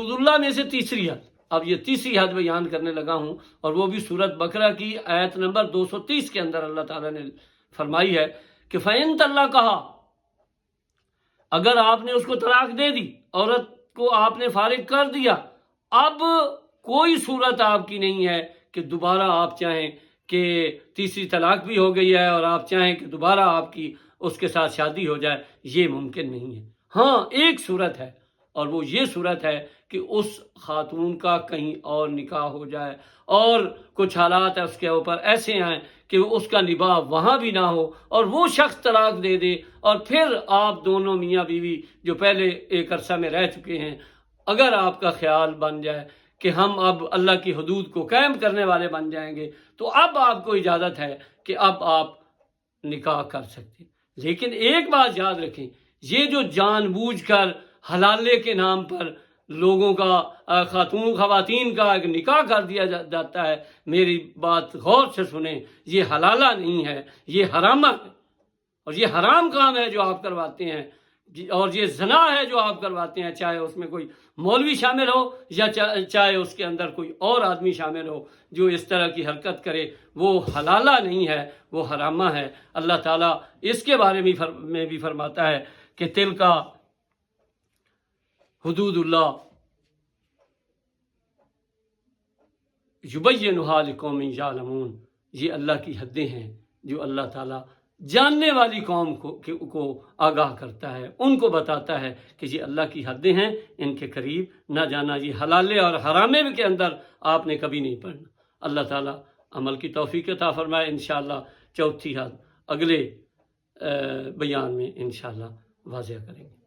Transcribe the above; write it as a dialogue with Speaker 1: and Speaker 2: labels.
Speaker 1: اللہ میں سے تیسری حد، اب یہ تیسری حد بیان کرنے لگا ہوں، اور وہ بھی سورۃ بقرہ کی آیت نمبر 230 کے اندر اللہ تعالیٰ نے فرمائی ہے کہ فَإِن طَلَّقَهَا، اگر آپ نے اس کو طلاق دے دی، عورت کو آپ نے فارغ کر دیا، اب کوئی صورت آپ کی نہیں ہے کہ دوبارہ آپ چاہیں کہ تیسری طلاق بھی ہو گئی ہے اور آپ چاہیں کہ دوبارہ آپ کی اس کے ساتھ شادی ہو جائے، یہ ممکن نہیں ہے۔ ہاں ایک صورت ہے، اور وہ یہ صورت ہے کہ اس خاتون کا کہیں اور نکاح ہو جائے، اور کچھ حالات اس کے اوپر ایسے ہیں کہ اس کا نباہ وہاں بھی نہ ہو، اور وہ شخص طلاق دے دے، اور پھر آپ دونوں میاں بیوی جو پہلے ایک عرصہ میں رہ چکے ہیں، اگر آپ کا خیال بن جائے کہ ہم اب اللہ کی حدود کو قائم کرنے والے بن جائیں گے، تو اب آپ کو اجازت ہے کہ اب آپ نکاح کر سکتے ہیں۔ لیکن ایک بات یاد رکھیں، یہ جو جان بوجھ کر حلالے کے نام پر لوگوں کا خواتین کا ایک نکاح کر دیا جاتا ہے، میری بات غور سے سنیں، یہ حلالہ نہیں ہے، یہ حرامہ ہے، اور یہ حرام کام ہے جو آپ کرواتے ہیں، اور یہ زنا ہے جو آپ کرواتے ہیں، چاہے اس میں کوئی مولوی شامل ہو یا چاہے اس کے اندر کوئی اور آدمی شامل ہو جو اس طرح کی حرکت کرے، وہ حلالہ نہیں ہے، وہ حرامہ ہے۔ اللہ تعالیٰ اس کے بارے میں بھی فرماتا ہے کہ تل کا حدود اللہ یبینھا لقوم یعلمون، یہ اللہ کی حدیں ہیں جو اللہ تعالیٰ جاننے والی قوم کو آگاہ کرتا ہے، ان کو بتاتا ہے کہ یہ اللہ کی حدیں ہیں، ان کے قریب نہ جانا، یہ حلالے اور حرامے کے اندر آپ نے کبھی نہیں پڑھنا۔ اللہ تعالیٰ عمل کی توفیق عطا فرمائے۔ انشاءاللہ چوتھی حد اگلے بیان میں انشاءاللہ واضح کریں گے۔